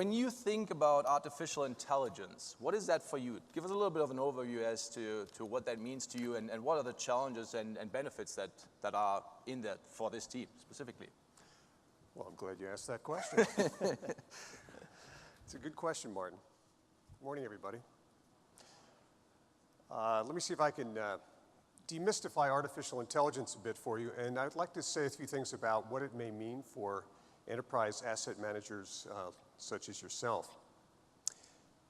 When you think about artificial intelligence, what is that for you? Give us a little bit of an overview as to what that means to you and what are the challenges and benefits that are in that for this team specifically. Well, I'm glad you asked that question. It's a good question, Martin. Good morning, everybody. Let me see if I can demystify artificial intelligence a bit for you, and I'd like to say a few things about what it may mean for enterprise asset managers such as yourself.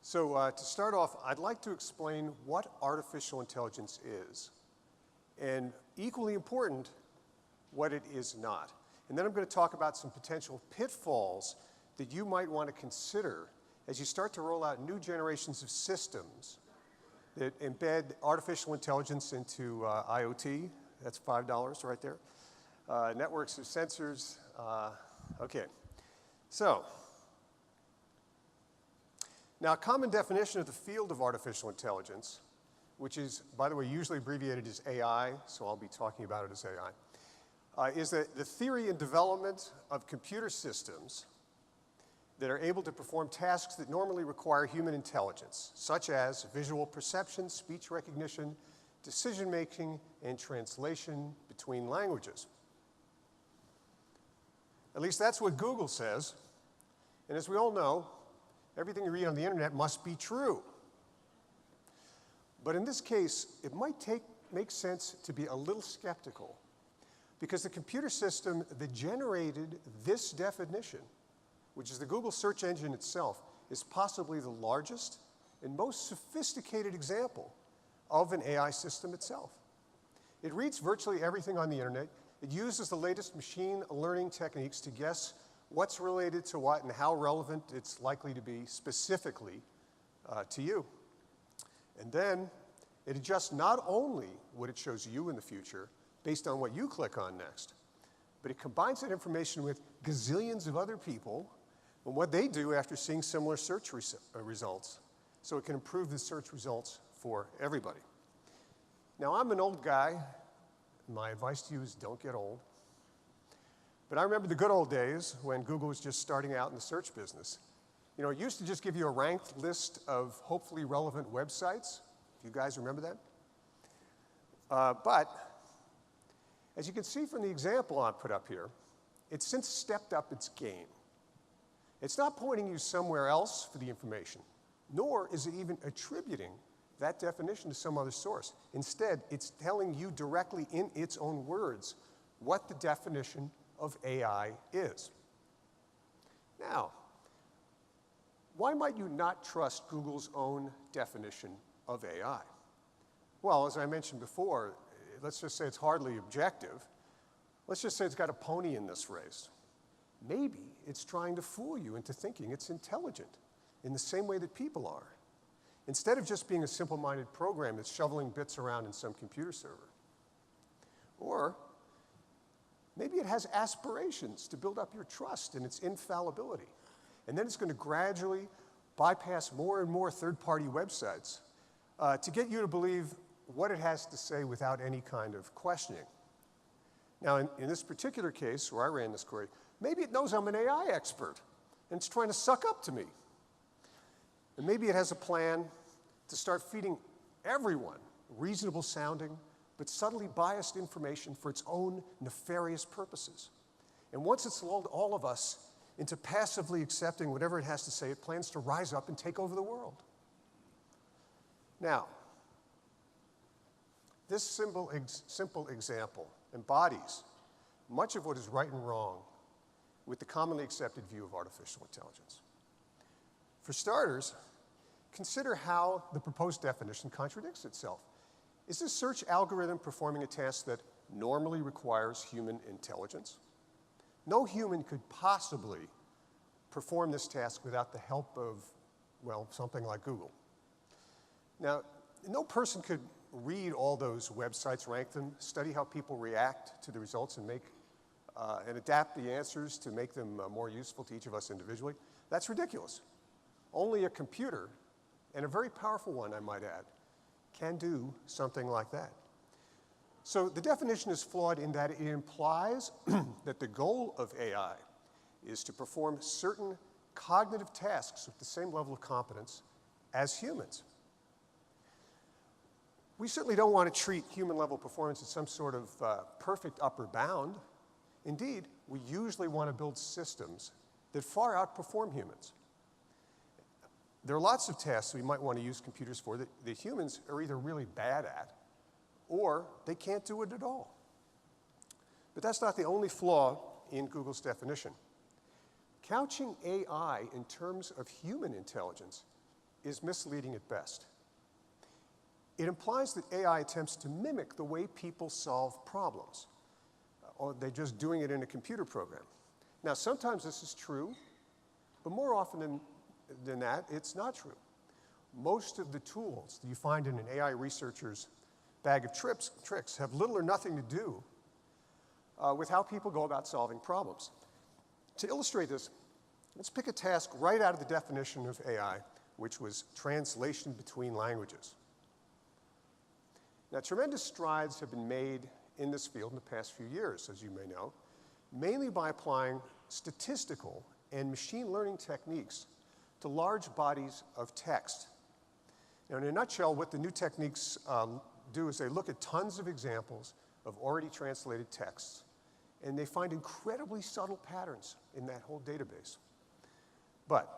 So to start off, I'd like to explain what artificial intelligence is, and equally important, what it is not. And then I'm going to talk about some potential pitfalls that you might want to consider as you start to roll out new generations of systems that embed artificial intelligence into IoT. That's $5 right there. Networks of sensors. Okay. So, now a common definition of the field of artificial intelligence, which is, by the way, usually abbreviated as AI, so I'll be talking about it as AI, is that the theory and development of computer systems that are able to perform tasks that normally require human intelligence, such as visual perception, speech recognition, decision-making, and translation between languages. At least that's what Google says. And as we all know, everything you read on the internet must be true. But in this case, it might make sense to be a little skeptical, because the computer system that generated this definition, which is the Google search engine itself, is possibly the largest and most sophisticated example of an AI system itself. It reads virtually everything on the internet. It uses the latest machine learning techniques to guess what's related to what and how relevant it's likely to be specifically to you. And then it adjusts not only what it shows you in the future based on what you click on next, but it combines that information with gazillions of other people and what they do after seeing similar search results, so it can improve the search results for everybody. Now, I'm an old guy. My advice to you is don't get old. But I remember the good old days when Google was just starting out in the search business. You know, it used to just give you a ranked list of hopefully relevant websites. You guys remember that? But as you can see from the example I put up here, it's since stepped up its game. It's not pointing you somewhere else for the information, nor is it even attributing that definition to some other source. Instead, it's telling you directly in its own words what the definition of AI is. Now, why might you not trust Google's own definition of AI? Well, as I mentioned before, let's just say it's hardly objective. Let's just say it's got a pony in this race. Maybe it's trying to fool you into thinking it's intelligent in the same way that people are, instead of just being a simple-minded program that's shoveling bits around in some computer server. Or maybe it has aspirations to build up your trust in its infallibility, and then it's going to gradually bypass more and more third-party websites to get you to believe what it has to say without any kind of questioning. Now, in this particular case, where I ran this query, maybe it knows I'm an AI expert, and it's trying to suck up to me. And maybe it has a plan to start feeding everyone reasonable sounding but subtly biased information for its own nefarious purposes. And once it's lulled all of us into passively accepting whatever it has to say, it plans to rise up and take over the world. Now, this simple example embodies much of what is right and wrong with the commonly accepted view of artificial intelligence. For starters, consider how the proposed definition contradicts itself. Is this search algorithm performing a task that normally requires human intelligence? No human could possibly perform this task without the help of, well, something like Google. Now, no person could read all those websites, rank them, study how people react to the results, and adapt the answers to make them more useful to each of us individually. That's ridiculous. Only a computer, and a very powerful one, I might add, can do something like that. So the definition is flawed in that it implies that the goal of AI is to perform certain cognitive tasks with the same level of competence as humans. We certainly don't want to treat human-level performance as some sort of perfect upper bound. Indeed, we usually want to build systems that far outperform humans. There are lots of tasks we might want to use computers for that humans are either really bad at or they can't do it at all. But that's not the only flaw in Google's definition. Couching AI in terms of human intelligence is misleading at best. It implies that AI attempts to mimic the way people solve problems, or they're just doing it in a computer program. Now, sometimes this is true, but more often than that, it's not true. Most of the tools that you find in an AI researcher's bag of tricks have little or nothing to do with how people go about solving problems. To illustrate this, let's pick a task right out of the definition of AI, which was translation between languages. Now, tremendous strides have been made in this field in the past few years, as you may know, mainly by applying statistical and machine learning techniques to large bodies of text. Now, in a nutshell, what the new techniques do is they look at tons of examples of already translated texts, and they find incredibly subtle patterns in that whole database. But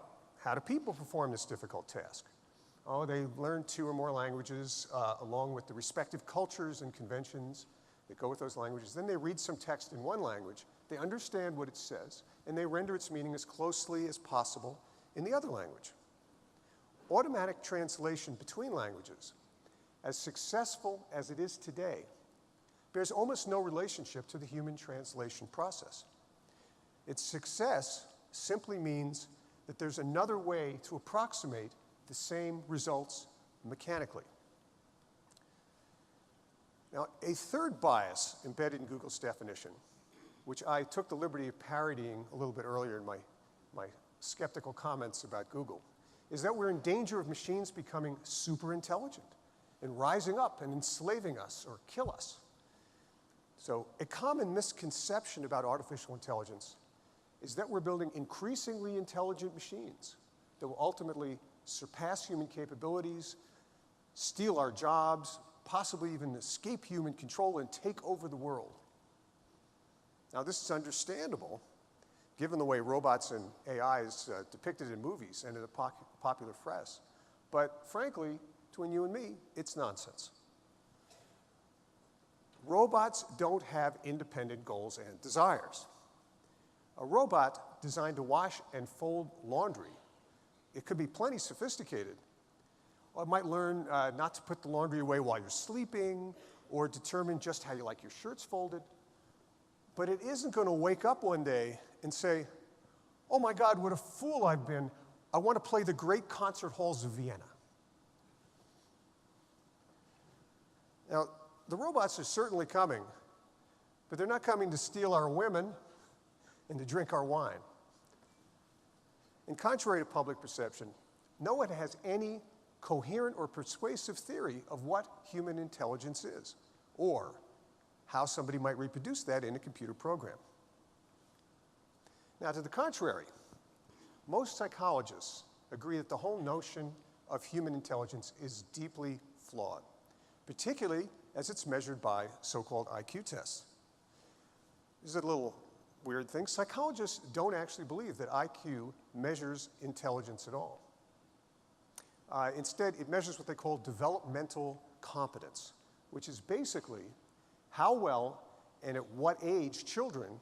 how do people perform this difficult task? Oh, they learn 2 or more languages along with the respective cultures and conventions that go with those languages. Then they read some text in one language, they understand what it says, and they render its meaning as closely as possible in the other language. Automatic translation between languages, as successful as it is today, bears almost no relationship to the human translation process. Its success simply means that there's another way to approximate the same results mechanically. Now, a third bias embedded in Google's definition, which I took the liberty of parodying a little bit earlier in my skeptical comments about Google, is that we're in danger of machines becoming super intelligent and rising up and enslaving us or kill us. So a common misconception about artificial intelligence is that we're building increasingly intelligent machines that will ultimately surpass human capabilities, steal our jobs, possibly even escape human control and take over the world. Now, this is understandable, given the way robots and AI is depicted in movies and in the popular press. But frankly, between you and me, it's nonsense. Robots don't have independent goals and desires. A robot designed to wash and fold laundry, it could be plenty sophisticated. Or it might learn not to put the laundry away while you're sleeping, or determine just how you like your shirts folded. But it isn't going to wake up one day and say, oh my God, what a fool I've been. I want to play the great concert halls of Vienna. Now, the robots are certainly coming, but they're not coming to steal our women and to drink our wine. And contrary to public perception, no one has any coherent or persuasive theory of what human intelligence is, or how somebody might reproduce that in a computer program. Now, to the contrary, most psychologists agree that the whole notion of human intelligence is deeply flawed, particularly as it's measured by so-called IQ tests. This is a little weird thing. Psychologists don't actually believe that IQ measures intelligence at all. Instead, it measures what they call developmental competence, which is basically how well and at what age children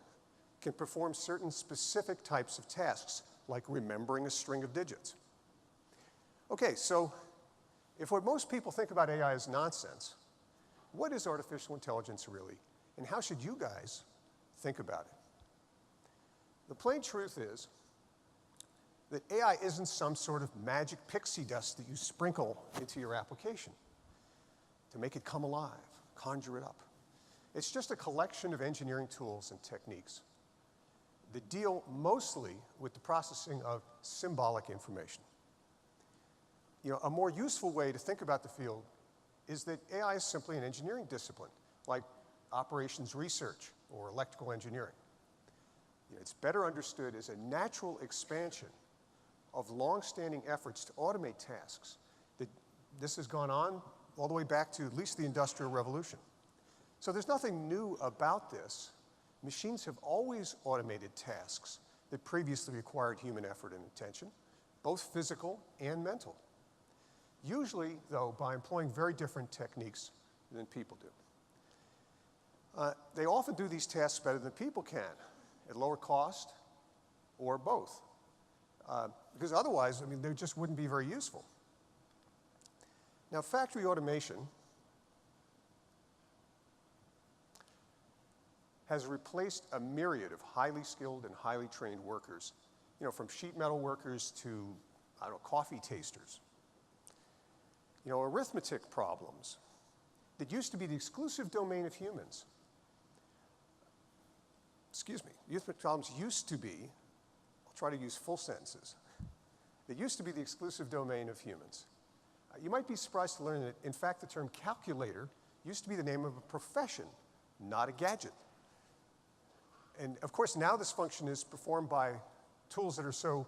can perform certain specific types of tasks, like remembering a string of digits. Okay, so if what most people think about AI is nonsense, what is artificial intelligence really, and how should you guys think about it? The plain truth is that AI isn't some sort of magic pixie dust that you sprinkle into your application to make it come alive, conjure it up. It's just a collection of engineering tools and techniques that deal mostly with the processing of symbolic information. You know, a more useful way to think about the field is that AI is simply an engineering discipline, like operations research or electrical engineering. You know, it's better understood as a natural expansion of long-standing efforts to automate tasks. This has gone on all the way back to at least the Industrial Revolution. So there's nothing new about this. Machines have always automated tasks that previously required human effort and attention, both physical and mental. Usually, though, by employing very different techniques than people do. They often do these tasks better than people can, at lower cost, or both. Because otherwise, I mean, they just wouldn't be very useful. Now, factory automation has replaced a myriad of highly skilled and highly trained workers, you know, from sheet metal workers to, I don't know, coffee tasters. You know, arithmetic problems that used to be the exclusive domain of humans. Excuse me, arithmetic problems used to be, I'll try to use full sentences, they used to be the exclusive domain of humans. You might be surprised to learn that, in fact, the term calculator used to be the name of a profession, not a gadget. And of course, now this function is performed by tools that are so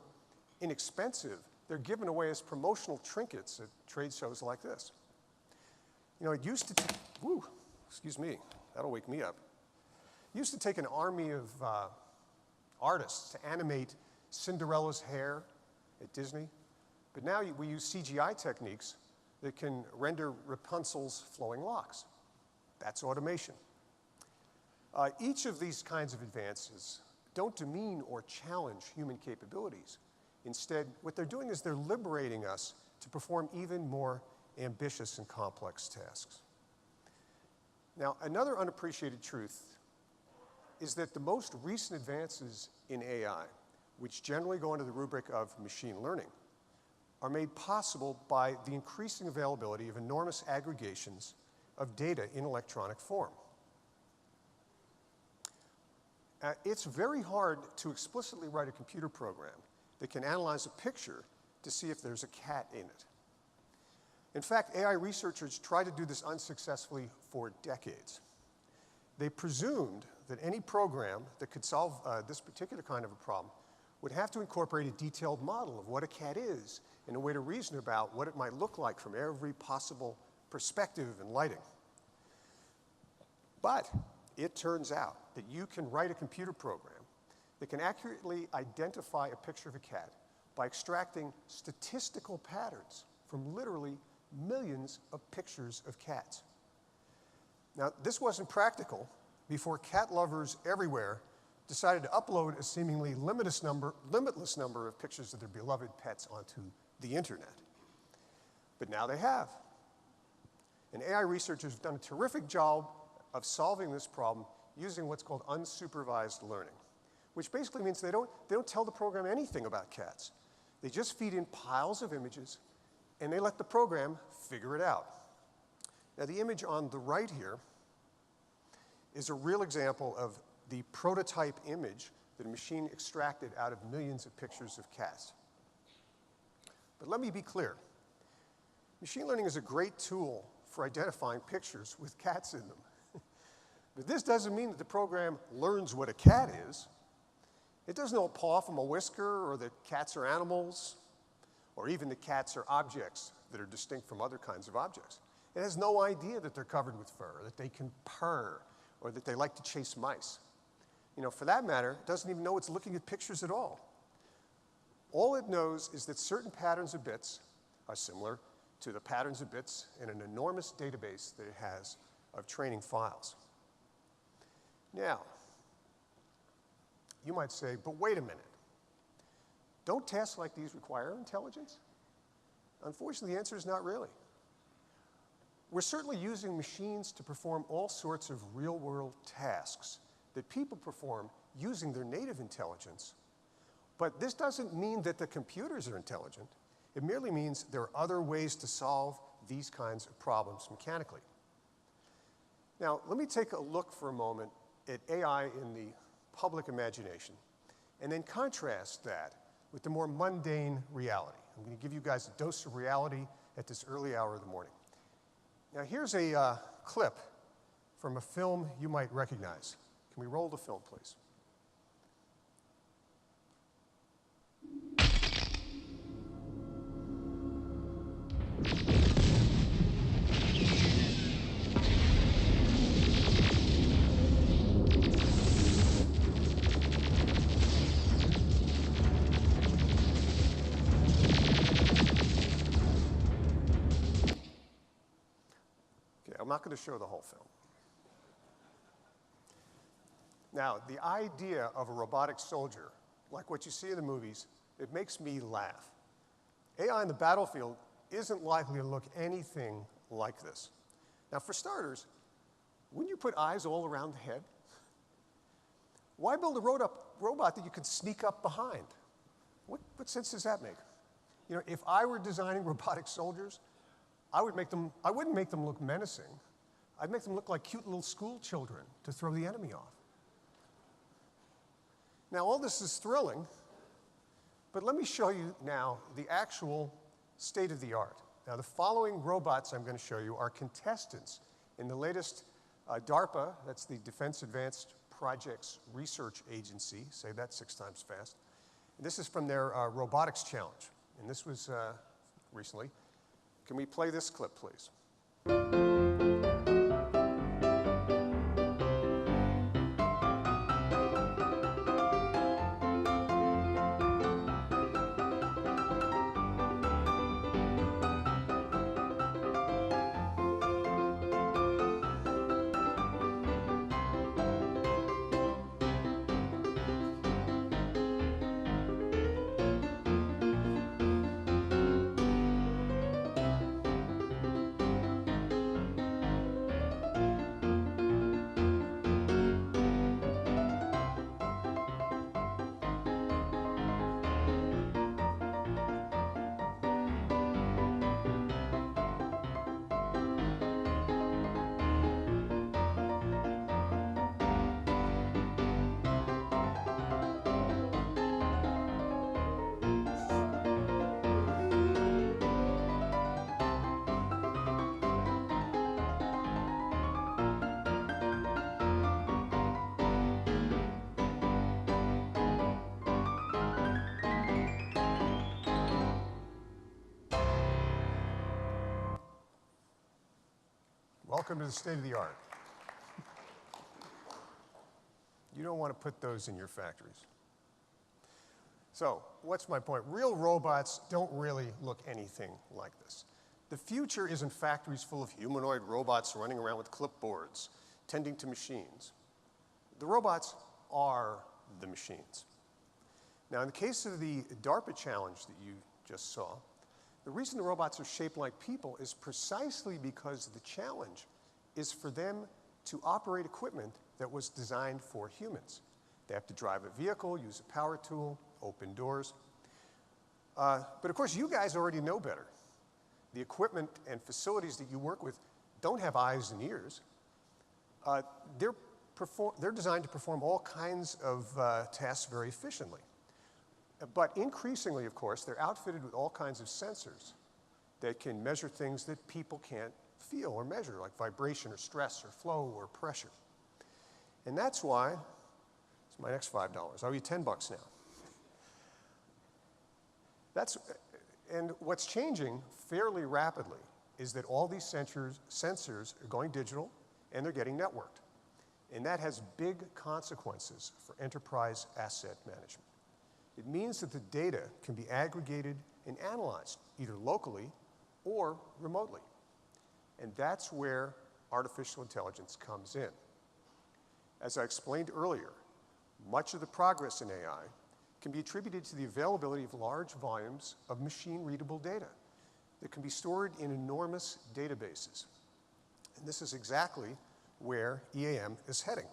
inexpensive, they're given away as promotional trinkets at trade shows like this. You know, it used to, excuse me, that'll wake me up. It used to take an army of artists to animate Cinderella's hair at Disney, but now we use CGI techniques that can render Rapunzel's flowing locks. That's automation. Each of these kinds of advances don't demean or challenge human capabilities. Instead, what they're doing is they're liberating us to perform even more ambitious and complex tasks. Now, another unappreciated truth is that the most recent advances in AI, which generally go under the rubric of machine learning, are made possible by the increasing availability of enormous aggregations of data in electronic form. It's very hard to explicitly write a computer program that can analyze a picture to see if there's a cat in it. In fact, AI researchers tried to do this unsuccessfully for decades. They presumed that any program that could solve this particular kind of a problem would have to incorporate a detailed model of what a cat is and a way to reason about what it might look like from every possible perspective and lighting. But it turns out that you can write a computer program that can accurately identify a picture of a cat by extracting statistical patterns from literally millions of pictures of cats. Now, this wasn't practical before cat lovers everywhere decided to upload a seemingly limitless number of pictures of their beloved pets onto the internet. But now they have. And AI researchers have done a terrific job of solving this problem using what's called unsupervised learning, which basically means they don't tell the program anything about cats. They just feed in piles of images, and they let the program figure it out. Now, the image on the right here is a real example of the prototype image that a machine extracted out of millions of pictures of cats. But let me be clear. Machine learning is a great tool for identifying pictures with cats in them. But this doesn't mean that the program learns what a cat is. It doesn't know a paw from a whisker, or that cats are animals, or even that cats are objects that are distinct from other kinds of objects. It has no idea that they're covered with fur, that they can purr, or that they like to chase mice. You know, for that matter, it doesn't even know it's looking at pictures at all. All it knows is that certain patterns of bits are similar to the patterns of bits in an enormous database that it has of training files. Now, you might say, but wait a minute. Don't tasks like these require intelligence? Unfortunately, the answer is not really. We're certainly using machines to perform all sorts of real-world tasks that people perform using their native intelligence. But this doesn't mean that the computers are intelligent. It merely means there are other ways to solve these kinds of problems mechanically. Now, let me take a look for a moment at AI in the public imagination, and then contrast that with the more mundane reality. I'm going to give you guys a dose of reality at this early hour of the morning. Now, here's a clip from a film you might recognize. Can we roll the film, please? not going to show the whole film. Now, the idea of a robotic soldier, like what you see in the movies, it makes me laugh. AI in the battlefield isn't likely to look anything like this. Now, for starters, wouldn't you put eyes all around the head? Why build a robot that you could sneak up behind? What sense does that make? You know, if I were designing robotic soldiers, I wouldn't make them look menacing. I'd make them look like cute little school children to throw the enemy off. Now, all this is thrilling, but let me show you now the actual state of the art. Now, the following robots I'm going to show you are contestants in the latest DARPA, that's the Defense Advanced Projects Research Agency, say that 6 times fast. And this is from their robotics challenge, and this was recently. Can we play this clip, please? Welcome to the state of the art. You don't want to put those in your factories. So, what's my point? Real robots don't really look anything like this. The future isn't factories full of humanoid robots running around with clipboards, tending to machines. The robots are the machines. Now, in the case of the DARPA challenge that you just saw, the reason the robots are shaped like people is precisely because the challenge is for them to operate equipment that was designed for humans. They have to drive a vehicle, use a power tool, open doors. But of course, you guys already know better. The equipment and facilities that you work with don't have eyes and ears. They're designed to perform all kinds of tasks very efficiently. But increasingly, of course, they're outfitted with all kinds of sensors that can measure things that people can't feel or measure, like vibration or stress or flow or pressure. And that's why, it's my next $5. I owe you $10 now. And what's changing fairly rapidly is that all these sensors are going digital and they're getting networked. And that has big consequences for enterprise asset management. It means that the data can be aggregated and analyzed, either locally or remotely. And that's where artificial intelligence comes in. As I explained earlier, much of the progress in AI can be attributed to the availability of large volumes of machine-readable data that can be stored in enormous databases. And this is exactly where EAM is heading.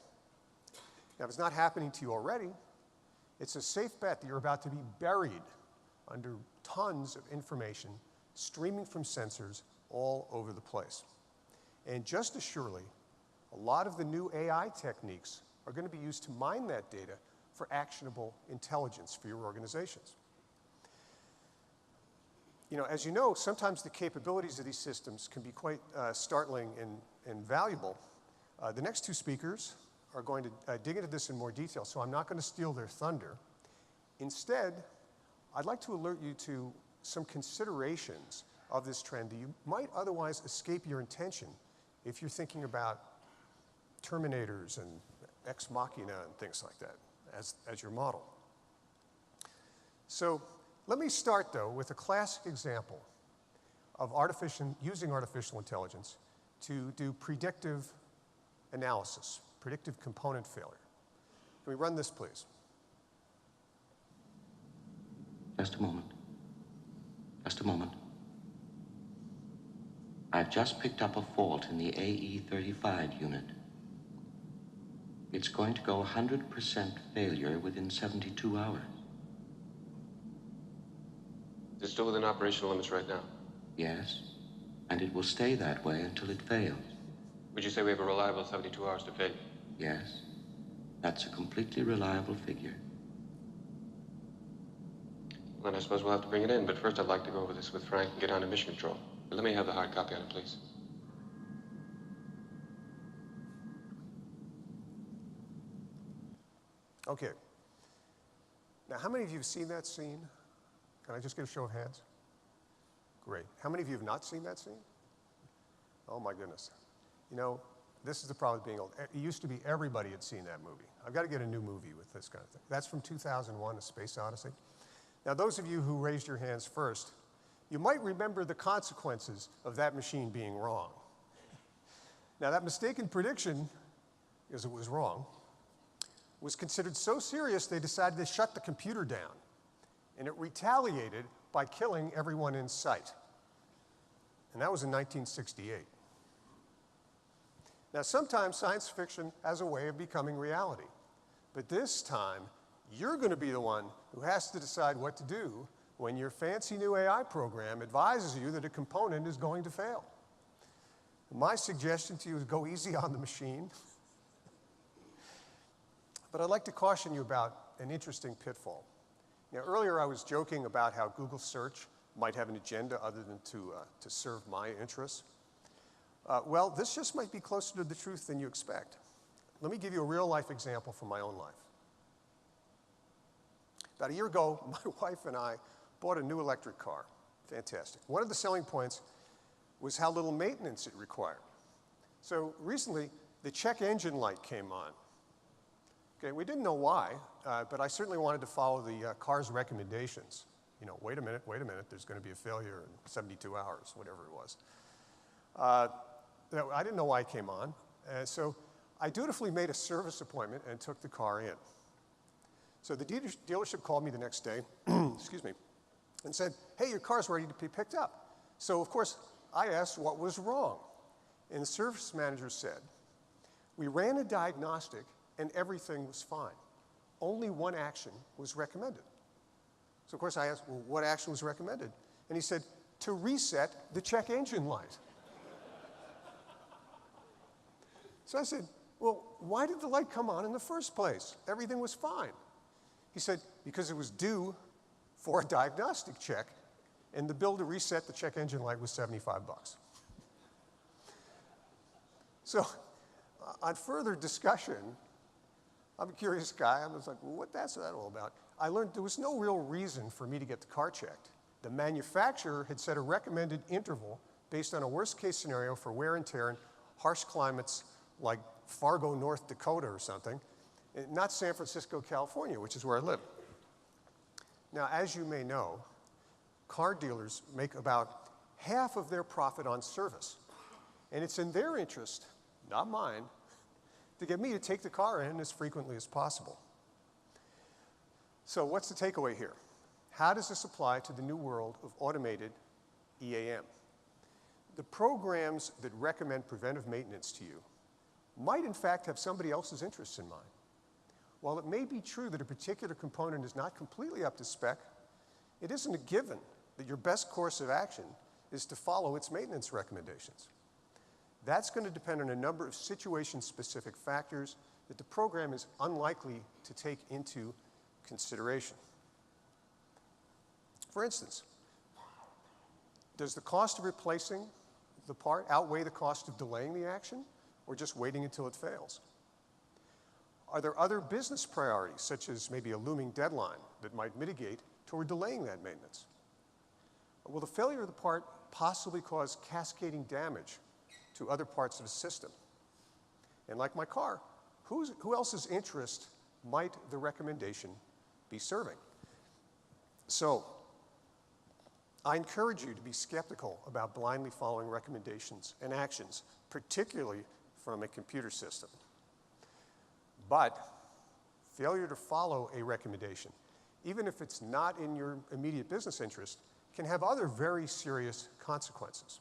Now, if it's not happening to you already, it's a safe bet that you're about to be buried under tons of information streaming from sensors all over the place. And just as surely, a lot of the new AI techniques are going to be used to mine that data for actionable intelligence for your organizations. You know, as you know, sometimes the capabilities of these systems can be quite startling and valuable. The next 2 speakers are going to dig into this in more detail, so I'm not going to steal their thunder. Instead, I'd like to alert you to some considerations of this trend that you might otherwise escape your attention if you're thinking about Terminators and Ex Machina and things like that as your model. So let me start, though, with a classic example of using artificial intelligence to do predictive analysis, predictive component failure. Can we run this, please? Just a moment. Just a moment. I've just picked up a fault in the AE35 unit. It's going to go 100% failure within 72 hours. It's still within operational limits right now. Yes, and it will stay that way until it fails. Would you say we have a reliable 72 hours to failure? Yes, that's a completely reliable figure. Well, then I suppose we'll have to bring it in, but first I'd like to go over this with Frank and get on to mission control. But let me have the hard copy on it, please. Okay. Now, how many of you have seen that scene? Can I just get a show of hands? Great. How many of you have not seen that scene? Oh, my goodness. You know, this is the problem with being old. It used to be everybody had seen that movie. I've got to get a new movie with this kind of thing. That's from 2001, A Space Odyssey. Now, those of you who raised your hands first, you might remember the consequences of that machine being wrong. Now, that mistaken prediction, because it was wrong, was considered so serious they decided to shut the computer down. And it retaliated by killing everyone in sight. And that was in 1968. Now, sometimes science fiction has a way of becoming reality. But this time, you're going to be the one who has to decide what to do when your fancy new AI program advises you that a component is going to fail. My suggestion to you is go easy on the machine. But I'd like to caution you about an interesting pitfall. Now, earlier I was joking about how Google search might have an agenda other than to serve my interests. Well, this just might be closer to the truth than you expect. Let me give you a real-life example from my own life. About a year ago, my wife and I bought a new electric car. Fantastic. One of the selling points was how little maintenance it required. So recently, the check engine light came on. Okay, we didn't know why, but I certainly wanted to follow the car's recommendations. You know, wait a minute, there's going to be a failure in 72 hours, whatever it was. I didn't know why it came on, so I dutifully made a service appointment and took the car in. So the dealership called me the next day, excuse me, and said, hey, your car's ready to be picked up. So, of course, I asked what was wrong. And the service manager said, we ran a diagnostic and everything was fine. Only one action was recommended. So, of course, I asked, well, what action was recommended? And he said, to reset the check engine light. So I said, well, why did the light come on in the first place? Everything was fine. He said, because it was due for a diagnostic check, and the bill to reset the check engine light was $75. So on further discussion, I'm a curious guy. I was like, well, what's that all about? I learned there was no real reason for me to get the car checked. The manufacturer had set a recommended interval based on a worst-case scenario for wear and tear in harsh climates like Fargo, North Dakota or something, not San Francisco, California, which is where I live. Now, as you may know, car dealers make about half of their profit on service. And it's in their interest, not mine, to get me to take the car in as frequently as possible. So what's the takeaway here? How does this apply to the new world of automated EAM? The programs that recommend preventive maintenance to you might in fact have somebody else's interests in mind. While it may be true that a particular component is not completely up to spec, it isn't a given that your best course of action is to follow its maintenance recommendations. That's going to depend on a number of situation-specific factors that the program is unlikely to take into consideration. For instance, does the cost of replacing the part outweigh the cost of delaying the action, or just waiting until it fails? Are there other business priorities, such as maybe a looming deadline, that might mitigate toward delaying that maintenance? Will the failure of the part possibly cause cascading damage to other parts of the system? And like my car, who else's interest might the recommendation be serving? So, I encourage you to be skeptical about blindly following recommendations and actions, particularly from a computer system. But failure to follow a recommendation, even if it's not in your immediate business interest, can have other very serious consequences.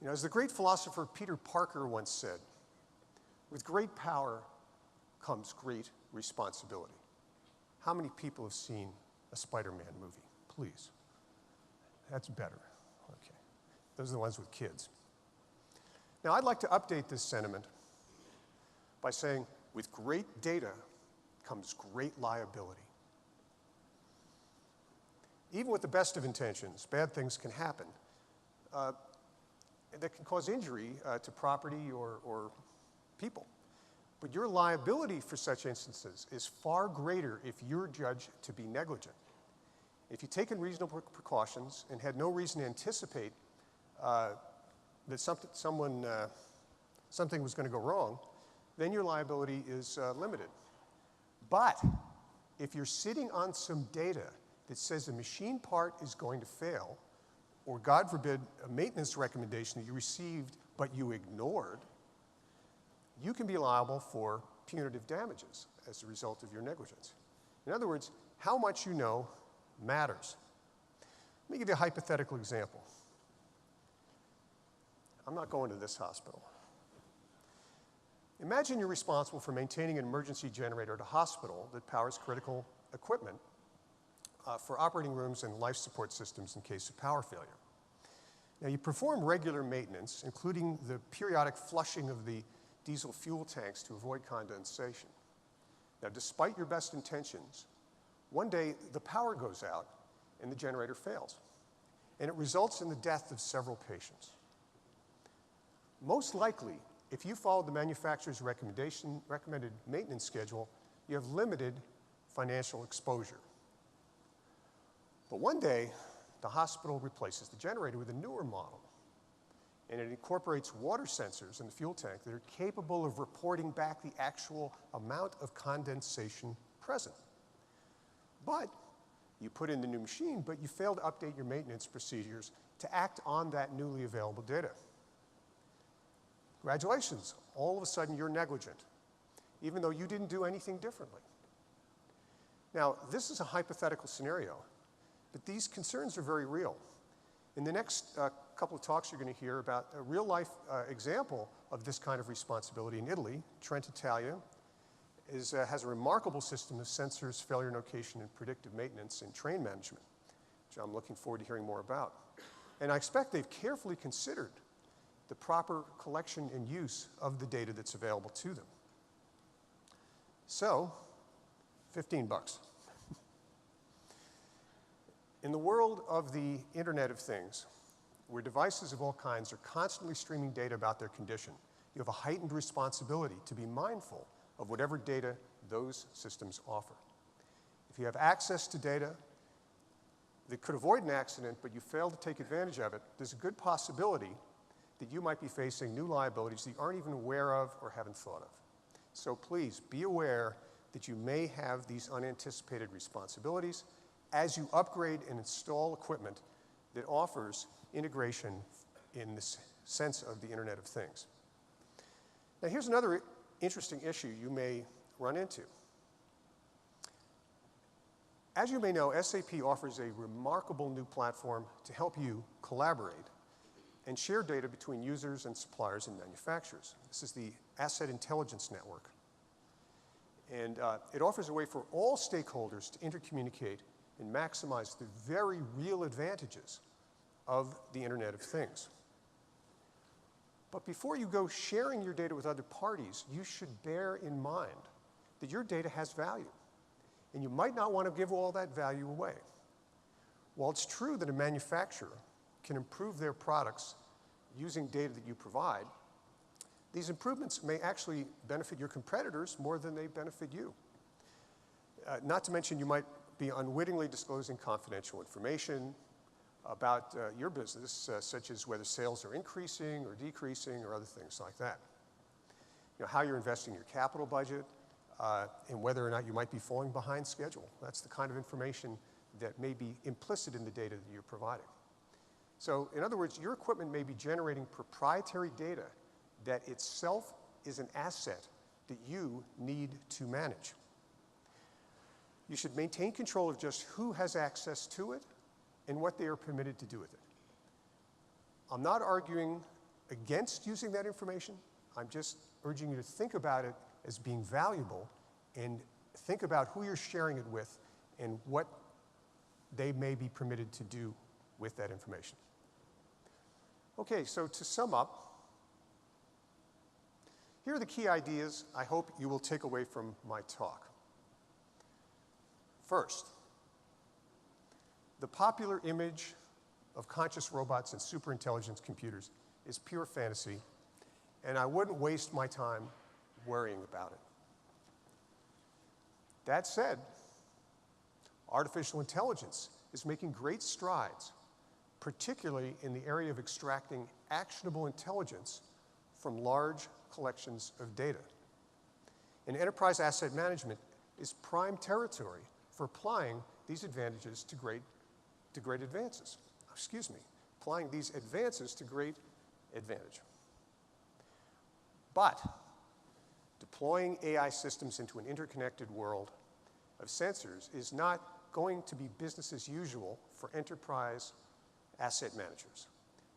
You know, as the great philosopher Peter Parker once said, with great power comes great responsibility. How many people have seen a Spider-Man movie? Please. That's better. Okay. Those are the ones with kids. Now, I'd like to update this sentiment by saying, with great data comes great liability. Even with the best of intentions, bad things can happen that can cause injury to property or people. But your liability for such instances is far greater if you're judged to be negligent. If you've taken reasonable precautions and had no reason to anticipate that something was going to go wrong, then your liability is limited. But if you're sitting on some data that says a machine part is going to fail, or God forbid, a maintenance recommendation that you received but you ignored, you can be liable for punitive damages as a result of your negligence. In other words, how much you know matters. Let me give you a hypothetical example. I'm not going to this hospital. Imagine you're responsible for maintaining an emergency generator at a hospital that powers critical equipment for operating rooms and life support systems in case of power failure. Now, you perform regular maintenance, including the periodic flushing of the diesel fuel tanks to avoid condensation. Now, despite your best intentions, one day the power goes out and the generator fails, and it results in the death of several patients. Most likely, if you followed the manufacturer's recommended maintenance schedule, you have limited financial exposure. But one day, the hospital replaces the generator with a newer model, and it incorporates water sensors in the fuel tank that are capable of reporting back the actual amount of condensation present. But you put in the new machine, but you fail to update your maintenance procedures to act on that newly available data. Congratulations, all of a sudden you're negligent, even though you didn't do anything differently. Now, this is a hypothetical scenario, but these concerns are very real. In the next couple of talks, you're going to hear about a real-life example of this kind of responsibility in Italy. Trent Italia has a remarkable system of sensors, failure notation, and predictive maintenance and train management, which I'm looking forward to hearing more about. And I expect they've carefully considered the proper collection and use of the data that's available to them. So, $15. In the world of the Internet of Things, where devices of all kinds are constantly streaming data about their condition, you have a heightened responsibility to be mindful of whatever data those systems offer. If you have access to data that could avoid an accident, but you fail to take advantage of it, there's a good possibility that you might be facing new liabilities that you aren't even aware of or haven't thought of. So please be aware that you may have these unanticipated responsibilities as you upgrade and install equipment that offers integration in the sense of the Internet of Things. Now, here's another interesting issue you may run into. As you may know, SAP offers a remarkable new platform to help you collaborate and share data between users and suppliers and manufacturers. This is the Asset Intelligence Network. And it offers a way for all stakeholders to intercommunicate and maximize the very real advantages of the Internet of Things. But before you go sharing your data with other parties, you should bear in mind that your data has value, and you might not want to give all that value away. While it's true that a manufacturer can improve their products using data that you provide, these improvements may actually benefit your competitors more than they benefit you. Not to mention, you might be unwittingly disclosing confidential information about your business, such as whether sales are increasing or decreasing or other things like that. You know, how you're investing your capital budget, and whether or not you might be falling behind schedule. That's the kind of information that may be implicit in the data that you're providing. So in other words, your equipment may be generating proprietary data that itself is an asset that you need to manage. You should maintain control of just who has access to it and what they are permitted to do with it. I'm not arguing against using that information. I'm just urging you to think about it as being valuable and think about who you're sharing it with and what they may be permitted to do with that information. Okay, so to sum up, here are the key ideas I hope you will take away from my talk. First, the popular image of conscious robots and superintelligence computers is pure fantasy, and I wouldn't waste my time worrying about it. That said, artificial intelligence is making great strides, particularly in the area of extracting actionable intelligence from large collections of data. And enterprise asset management is prime territory for applying these advantages to great advances. Applying these advances to great advantage. But deploying AI systems into an interconnected world of sensors is not going to be business as usual for enterprise asset managers.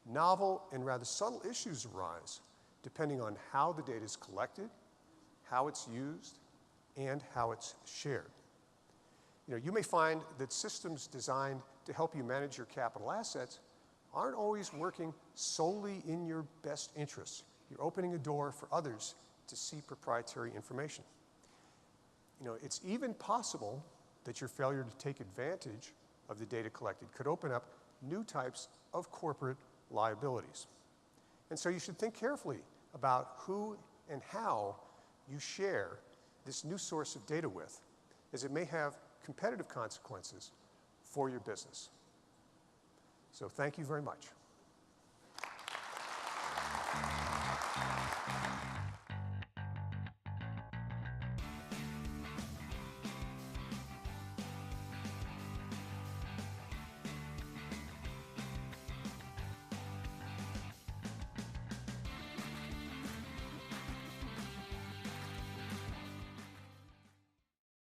Novel and rather subtle issues arise depending on how the data is collected, how it's used, and how it's shared. You may find that systems designed to help you manage your capital assets aren't always working solely in your best interests. You're opening a door for others to see proprietary information. It's even possible that your failure to take advantage of the data collected could open up new types of corporate liabilities. And so you should think carefully about who and how you share this new source of data with, as it may have competitive consequences for your business. So thank you very much.